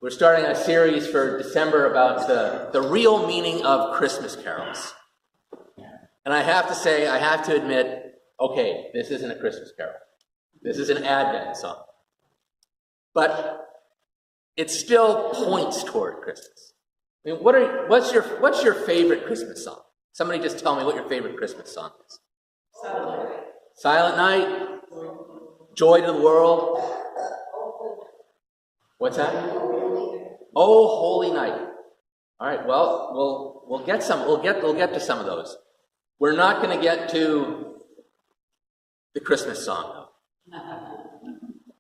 We're starting a series for December about the real meaning of Christmas carols. And I have to say, I have to admit, okay, this isn't a Christmas carol. This is an Advent song. But it still points toward Christmas. I mean, what's your favorite Christmas song? Somebody just tell me what your favorite Christmas song is. Silent Night. Silent Night? Joy to the World? What's that? Oh, Holy Night. All right. Well, we'll get to some of those. We're not going to get to the Christmas song, though.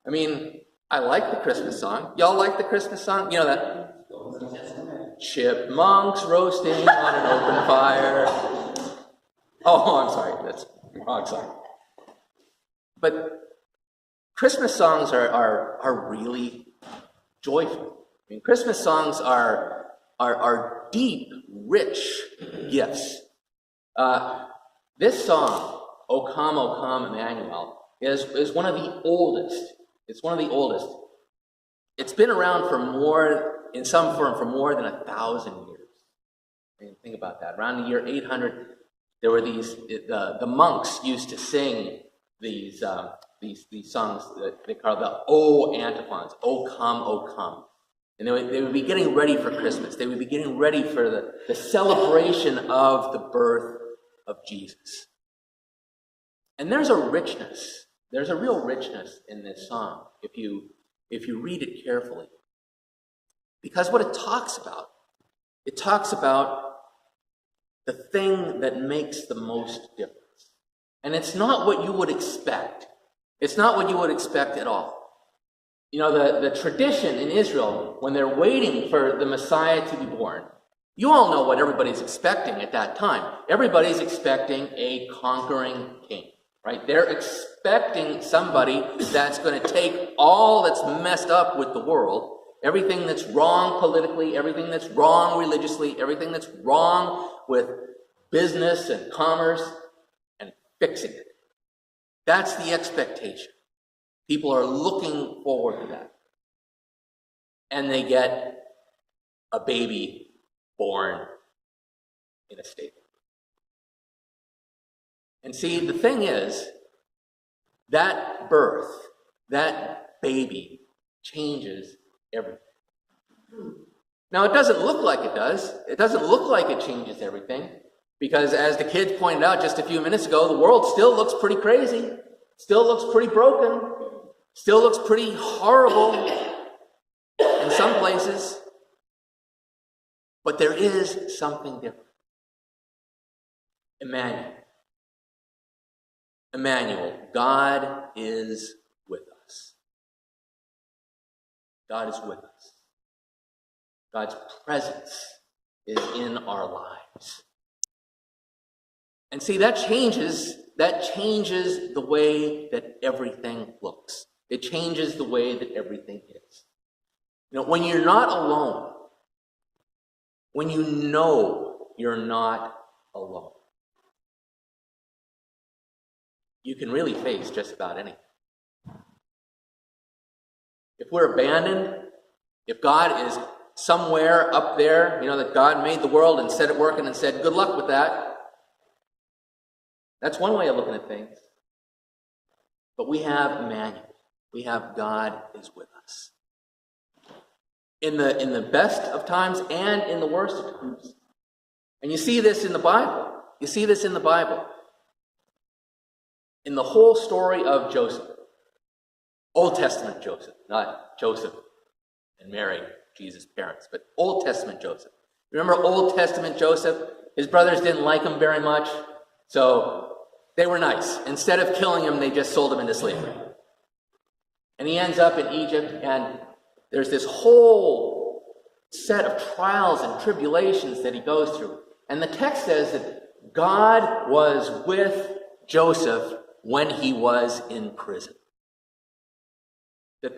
I mean, I like the Christmas song. Y'all like the Christmas song? You know that? Chipmunks roasting on an open fire. Oh, I'm sorry. That's wrong song. But Christmas songs are really joyful. I mean, Christmas songs are deep, rich gifts. This song, O Come, Emmanuel, is one of the oldest. It's one of the oldest. It's been around in some form for more than 1,000 years. I mean, think about that. Around the year 800, there were the monks used to sing these songs that they call the O antiphons. O come. And they would be getting ready for Christmas. They would be getting ready for the celebration of the birth of Jesus. And there's a richness. There's a real richness in this song if you read it carefully. Because what it talks about the thing that makes the most difference. And it's not what you would expect. It's not what you would expect at all. You know, the tradition in Israel, when they're waiting for the Messiah to be born, you all know what everybody's expecting at that time. Everybody's expecting a conquering king, right? They're expecting somebody that's going to take all that's messed up with the world, everything that's wrong politically, everything that's wrong religiously, everything that's wrong with business and commerce, and fixing it. That's the expectation. People are looking forward to that. And they get a baby born in a stable. And see, the thing is, that birth, that baby, changes everything. Now, it doesn't look like it does. It doesn't look like it changes everything. Because as the kids pointed out just a few minutes ago, the world still looks pretty crazy. Still looks pretty broken. Still looks pretty horrible in some places. But there is something different. Emmanuel, God is with us. God is with us. God's presence is in our lives. And see, that changes the way that everything looks. It changes the way that everything is. You know, when you're not alone, when you know you're not alone, you can really face just about anything. If we're abandoned, if God is somewhere up there, you know, that God made the world and set it working and said, good luck with that. That's one way of looking at things. But we have Emmanuel. We have God is with us. In the best of times and in the worst of times. And you see this in the Bible. You see this in the Bible. In the whole story of Joseph. Old Testament Joseph, not Joseph and Mary, Jesus' parents, but Old Testament Joseph. Remember Old Testament Joseph? His brothers didn't like him very much, so they were nice. Instead of killing him, they just sold him into slavery. And he ends up in Egypt, and there's this whole set of trials and tribulations that he goes through. And the text says that God was with Joseph when he was in prison.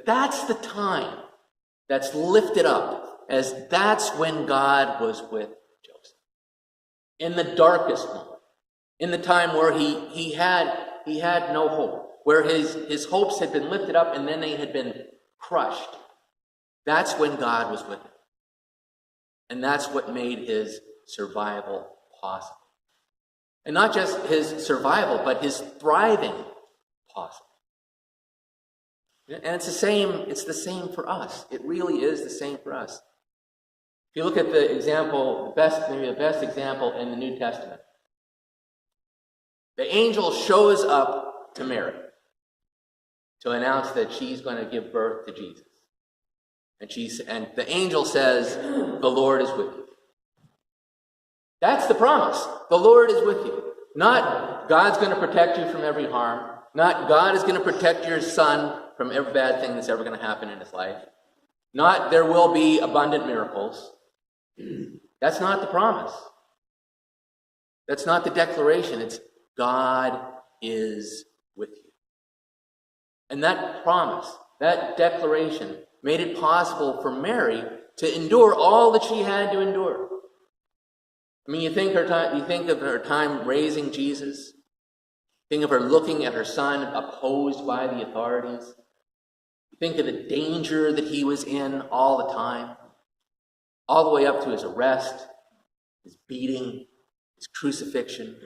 That's the time that's lifted up as that's when God was with Joseph. In the darkest moment. In the time where he had no hope. Where his hopes had been lifted up and then they had been crushed. That's when God was with him. And that's what made his survival possible. And not just his survival, but his thriving possible. And it's the same for us. It really is the same for us. If you look at the example, maybe the best example in the New Testament, the angel shows up to Mary to announce that she's going to give birth to Jesus. And the angel says, "The Lord is with you." That's the promise. The Lord is with you. Not God's going to protect you from every harm. Not God is going to protect your son from every bad thing that's ever going to happen in his life. Not there will be abundant miracles. That's not the promise. That's not the declaration. It's God is with you. And that promise, that declaration, made it possible for Mary to endure all that she had to endure. I mean, you think of her time raising Jesus. Think of her looking at her son opposed by the authorities. You think of the danger that he was in all the time, all the way up to his arrest, his beating, his crucifixion.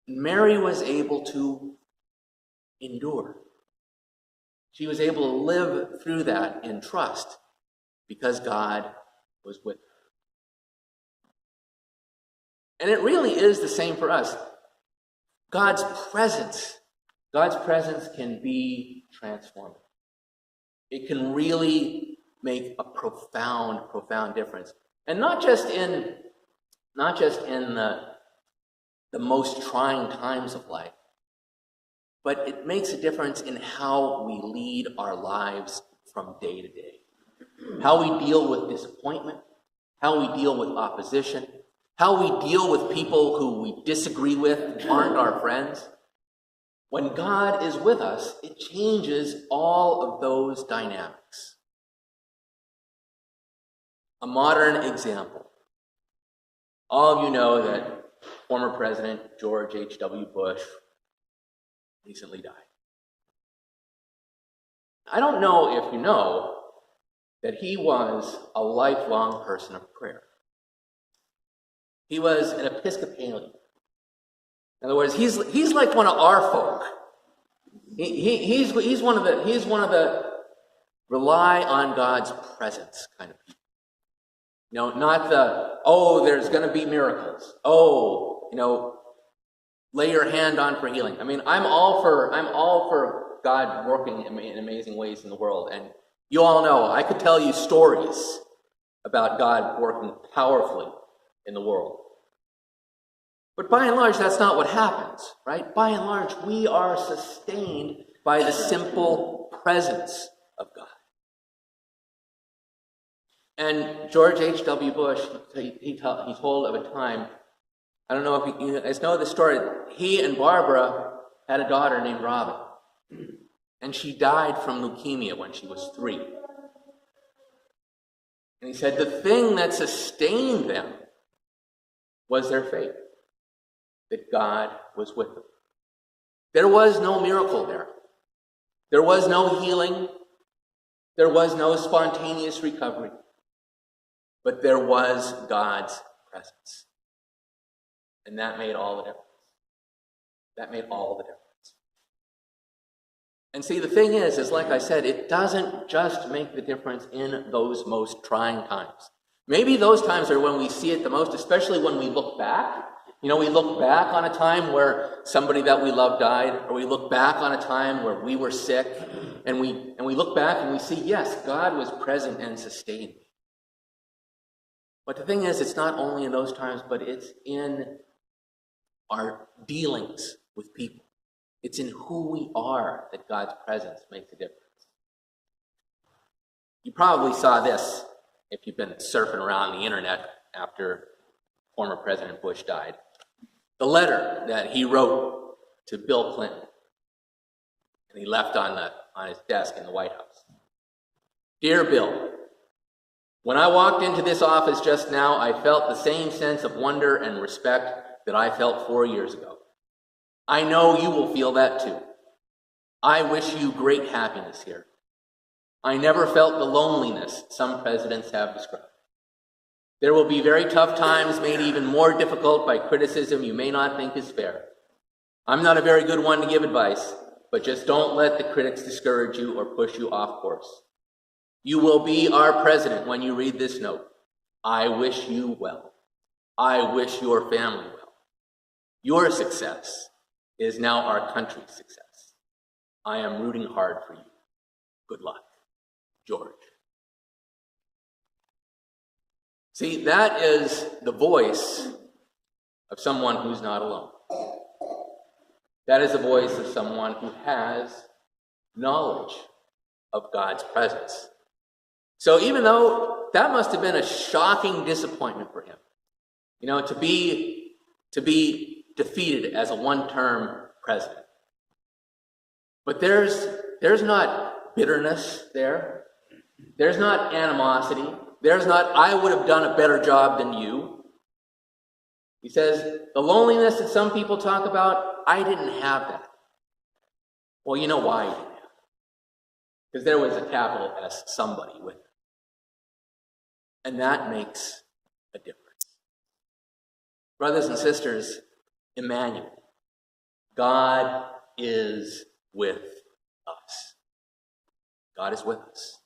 And Mary was able to endure. She was able to live through that in trust because God was with her. And it really is the same for us. God's presence can be transformative. It can really make a profound, profound difference. And not just in the most trying times of life, but it makes a difference in how we lead our lives from day to day. How we deal with disappointment, how we deal with opposition, how we deal with people who we disagree with, who aren't our friends. When God is with us, it changes all of those dynamics. A modern example. All of you know that former President George H.W. Bush recently died. I don't know if you know that he was a lifelong person of prayer. He was an Episcopalian. In other words, he's like one of our folk. He's one of the rely on God's presence kind of people. You know, not the there's going to be miracles. Lay your hand on for healing. I mean, I'm all for God working in amazing ways in the world, and you all know I could tell you stories about God working powerfully in the world. But by and large, that's not what happens, right? By and large, we are sustained by the simple presence of God. And George H.W. Bush, he told of a time, I don't know if you guys know the story, he and Barbara had a daughter named Robin. And she died from leukemia when she was 3. And he said the thing that sustained them was their faith, that God was with them. There was no miracle there. There was no healing. There was no spontaneous recovery. But there was God's presence. And that made all the difference. That made all the difference. And see, the thing is like I said, it doesn't just make the difference in those most trying times. Maybe those times are when we see it the most, especially when we look back. You know, we look back on a time where somebody that we love died, or we look back on a time where we were sick, and we look back and we see, yes, God was present and sustained me. But the thing is, it's not only in those times, but it's in our dealings with people. It's in who we are that God's presence makes a difference. You probably saw this if you've been surfing around the internet after former President Bush died. The letter that he wrote to Bill Clinton, and he left on his desk in the White House. Dear Bill, when I walked into this office just now, I felt the same sense of wonder and respect that I felt 4 years ago. I know you will feel that too. I wish you great happiness here. I never felt the loneliness some presidents have described. There will be very tough times made even more difficult by criticism you may not think is fair. I'm not a very good one to give advice, but just don't let the critics discourage you or push you off course. You will be our president when you read this note. I wish you well. I wish your family well. Your success is now our country's success. I am rooting hard for you. Good luck, George. See, that is the voice of someone who's not alone. That is the voice of someone who has knowledge of God's presence. So even though that must have been a shocking disappointment for him, to be defeated as a one-term president. But there's not bitterness there. There's not animosity. There's not, I would have done a better job than you. He says, the loneliness that some people talk about, I didn't have that. Well, you know why you didn't have it. Because there was a capital S somebody with it. And that makes a difference. Brothers and sisters, Emmanuel, God is with us. God is with us.